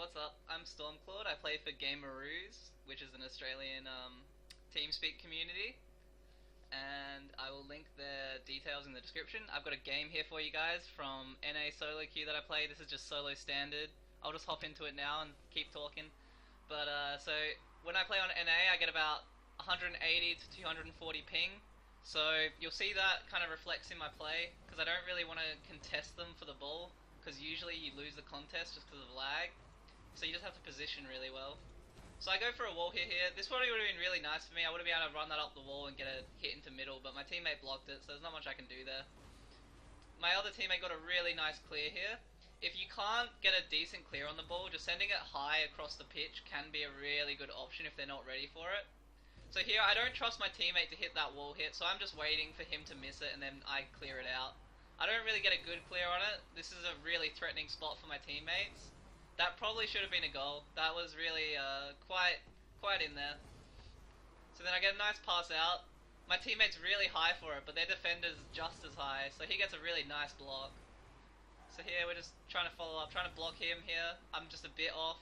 what's up? I'm sToRmcLoRD. I play for Gameroos, which is an Australian TeamSpeak community, and I will link their details in the description. I've got a game here for you guys from NA solo queue that I play. This is just solo standard. I'll just hop into it now and keep talking. But so when I play on NA, I get about 180 to 240 ping. So you'll see that kind of reflects in my play because I don't really want to contest them for the ball because usually you lose the contest just because of lag. So you just have to position really well. So I go for a wall hit here. This probably would have been really nice for me. I would have been able to run that up the wall and get a hit into middle, but my teammate blocked it, so there's not much I can do there. My other teammate got a really nice clear here. If you can't get a decent clear on the ball, just sending it high across the pitch can be a really good option if they're not ready for it. So here I don't trust my teammate to hit that wall hit, so I'm just waiting for him to miss it and then I clear it out. I don't really get a good clear on it. This is a really threatening spot for my teammates. That probably should have been a goal. That was really quite in there. So then I get a nice pass out. My teammate's really high for it, but their defender's just as high, so he gets a really nice block. So here we're just trying to follow up, trying to block him here. I'm just a bit off.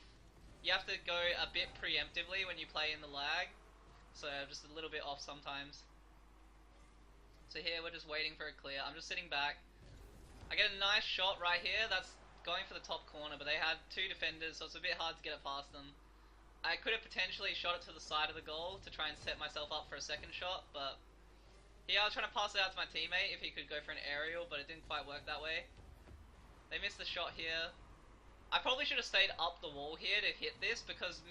You have to go a bit preemptively when you play in the lag, so I'm just a little bit off sometimes. So here we're just waiting for a clear. I'm just sitting back. I get a nice shot right here. That's going for the top corner, but they had two defenders, so it's a bit hard to get it past them. I could have potentially shot it to the side of the goal to try and set myself up for a second shot, but here I was trying to pass it out to my teammate if he could go for an aerial, but it didn't quite work that way. They missed the shot here. I probably should have stayed up the wall here to hit this, because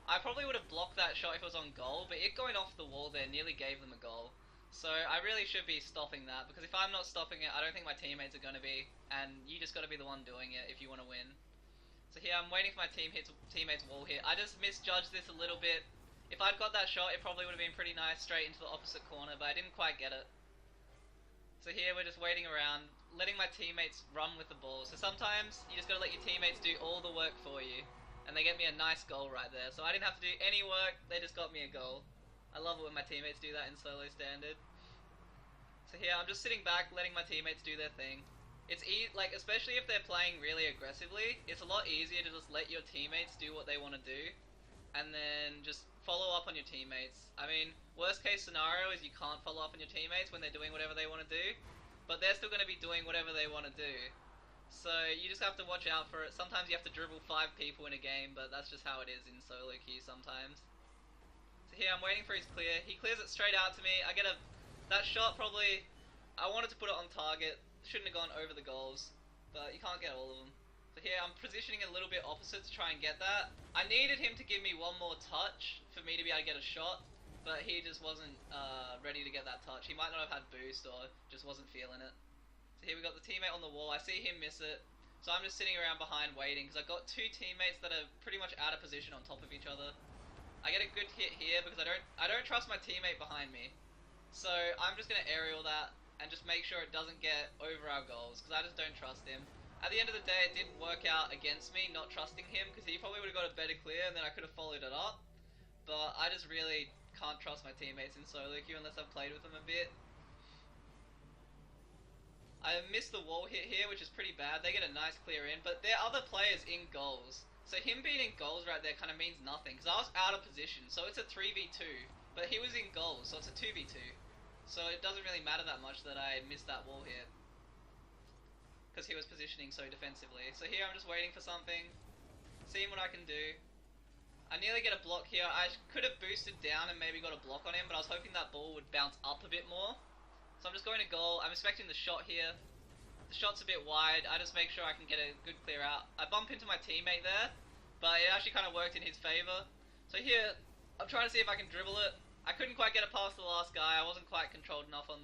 I probably would have blocked that shot if it was on goal, but it going off the wall there nearly gave them a goal. So I really should be stopping that, because if I'm not stopping it, I don't think my teammates are going to be, and you just got to be the one doing it if you want to win. So here I'm waiting for my teammate's wall hit. I just misjudged this a little bit. If I'd got that shot, it probably would have been pretty nice straight into the opposite corner, but I didn't quite get it. So here we're just waiting around, letting my teammates run with the ball. So sometimes you just got to let your teammates do all the work for you, and they get me a nice goal right there. So I didn't have to do any work, they just got me a goal. I love it when my teammates do that in solo standard. So here I'm just sitting back, letting my teammates do their thing. It's like, especially if they're playing really aggressively, it's a lot easier to just let your teammates do what they want to do, and then just follow up on your teammates. I mean, worst case scenario is you can't follow up on your teammates when they're doing whatever they want to do, but they're still going to be doing whatever they want to do. So you just have to watch out for it. Sometimes you have to dribble 5 people in a game, but that's just how it is in solo queue sometimes. So here I'm waiting for his clear. He clears it straight out to me. I get that shot probably, I wanted to put it on target. Shouldn't have gone over the goals, but you can't get all of them. So here I'm positioning a little bit opposite to try and get that. I needed him to give me one more touch for me to be able to get a shot, but he just wasn't ready to get that touch. He might not have had boost or just wasn't feeling it. So here we got the teammate on the wall. I see him miss it, so I'm just sitting around behind waiting because I've got 2 teammates that are pretty much out of position on top of each other. I get a good hit here because I don't trust my teammate behind me, so I'm just gonna aerial that and just make sure it doesn't get over our goals, because I just don't trust him. At the end of the day, it didn't work out against me not trusting him, because he probably would have got a better clear and then I could have followed it up. But I just really can't trust my teammates in solo queue unless I've played with them a bit. I missed the wall hit here, which is pretty bad. They get a nice clear in, but there are other players in goals. So him being in goals right there kind of means nothing, because I was out of position, so it's a 3v2. But he was in goals, so it's a 2v2. So it doesn't really matter that much that I missed that wall hit, because he was positioning so defensively. So here I'm just waiting for something, seeing what I can do. I nearly get a block here. I could have boosted down and maybe got a block on him, but I was hoping that ball would bounce up a bit more. So I'm just going to goal. I'm expecting the shot here. The shot's a bit wide. I just make sure I can get a good clear out. I bump into my teammate there, but it actually kind of worked in his favour. So here, I'm trying to see if I can dribble it. I couldn't quite get it past the last guy. I wasn't quite controlled enough on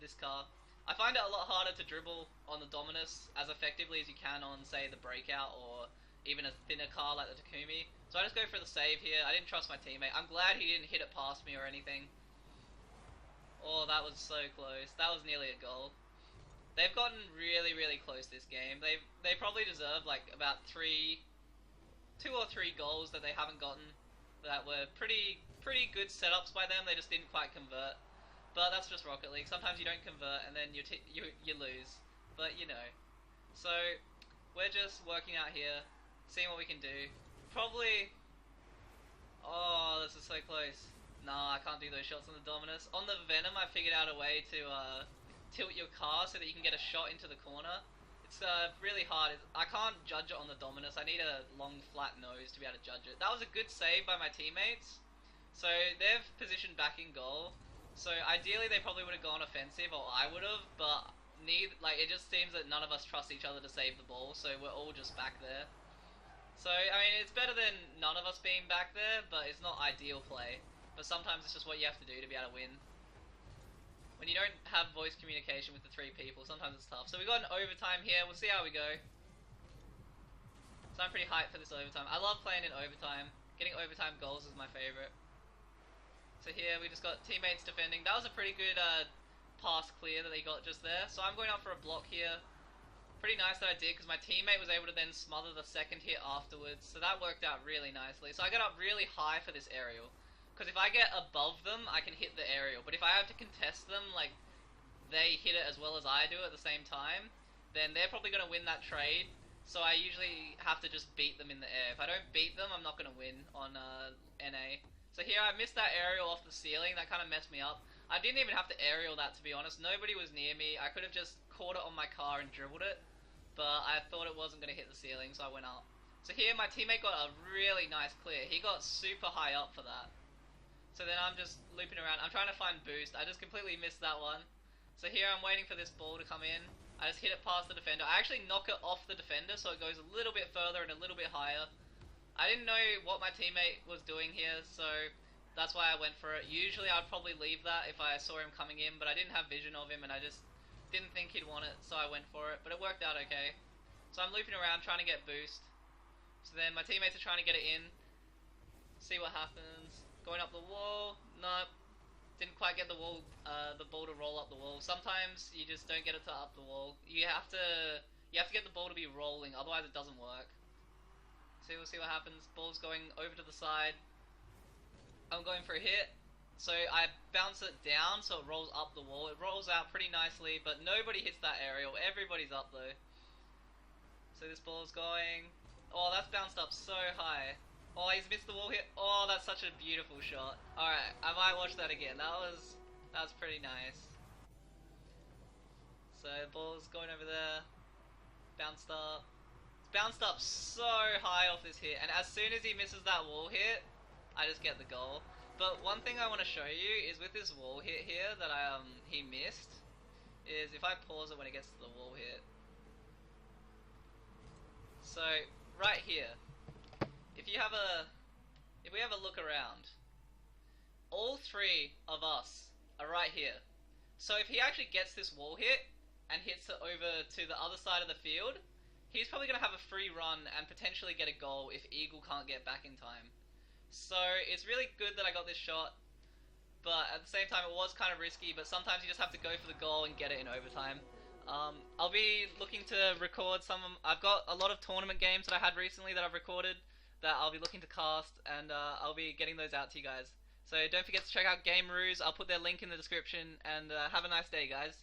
this car. I find it a lot harder to dribble on the Dominus as effectively as you can on, say, the Breakout or even a thinner car like the Takumi. So I just go for the save here. I didn't trust my teammate. I'm glad he didn't hit it past me or anything. Oh, that was so close. That was nearly a goal. They've gotten really, really close this game. They probably deserve like about 2 or 3 goals that they haven't gotten that were pretty good setups by them. They just didn't quite convert. But that's just Rocket League. Sometimes you don't convert and then you lose. But you know. So we're just working out here, Seeing what we can do. Probably... Oh, this is so close. Nah, I can't do those shots on the Dominus. On the Venom, I figured out a way to tilt your car so that you can get a shot into the corner. It's really hard. I can't judge it on the Dominus. I need a long, flat nose to be able to judge it. That was a good save by my teammates. So they've positioned back in goal. So ideally, they probably would have gone offensive, or I would have, but it just seems that none of us trust each other to save the ball, so we're all just back there. So, I mean, it's better than none of us being back there, but it's not ideal play. But sometimes it's just what you have to do to be able to win. When you don't have voice communication with the three people, sometimes it's tough. So we got an overtime here, we'll see how we go. So I'm pretty hyped for this overtime. I love playing in overtime. Getting overtime goals is my favourite. So here we just got teammates defending. That was a pretty good pass clear that they got just there. So I'm going up for a block here. Pretty nice that I did, because my teammate was able to then smother the second hit afterwards, so that worked out really nicely. So I got up really high for this aerial, because if I get above them, I can hit the aerial, but if I have to contest them, like, they hit it as well as I do at the same time, then they're probably going to win that trade, so I usually have to just beat them in the air. If I don't beat them, I'm not going to win on NA. So here I missed that aerial off the ceiling, that kind of messed me up. I didn't even have to aerial that, to be honest. Nobody was near me. I could have just caught it on my car and dribbled it, but I thought it wasn't going to hit the ceiling, so I went up. So here my teammate got a really nice clear. He got super high up for that. So then I'm just looping around. I'm trying to find boost. I just completely missed that one. So here I'm waiting for this ball to come in. I just hit it past the defender. I actually knock it off the defender, so it goes a little bit further and a little bit higher. I didn't know what my teammate was doing here, so that's why I went for it. Usually I'd probably leave that if I saw him coming in, but I didn't have vision of him and I just didn't think he'd want it, so I went for it, but it worked out okay. So I'm looping around trying to get boost. So then my teammates are trying to get it in. See what happens. Going up the wall. Nope. Didn't quite get the ball to roll up the wall. Sometimes you just don't get it to up the wall. You have to get the ball to be rolling, otherwise it doesn't work. So we'll see what happens. Ball's going over to the side. I'm going for a hit. So I bounce it down so it rolls up the wall. It rolls out pretty nicely, but nobody hits that aerial. Everybody's up though. So this ball's going... Oh, that's bounced up so high. Oh, he's missed the wall hit. Oh, that's such a beautiful shot. Alright, I might watch that again. That was pretty nice. So the ball's going over there. Bounced up. It's bounced up so high off this hit, and as soon as he misses that wall hit, I just get the goal. But one thing I want to show you is with this wall hit here that he missed, is if I pause it when it gets to the wall hit. So right here, if we have a look around, all three of us are right here. So if he actually gets this wall hit and hits it over to the other side of the field, he's probably going to have a free run and potentially get a goal if Eagle can't get back in time. So it's really good that I got this shot, but at the same time it was kind of risky, but sometimes you just have to go for the goal and get it in overtime. I'll be looking to record I've got a lot of tournament games that I had recently that I've recorded that I'll be looking to cast, and I'll be getting those out to you guys. So don't forget to check out Gameroo. I'll put their link in the description, and have a nice day, guys.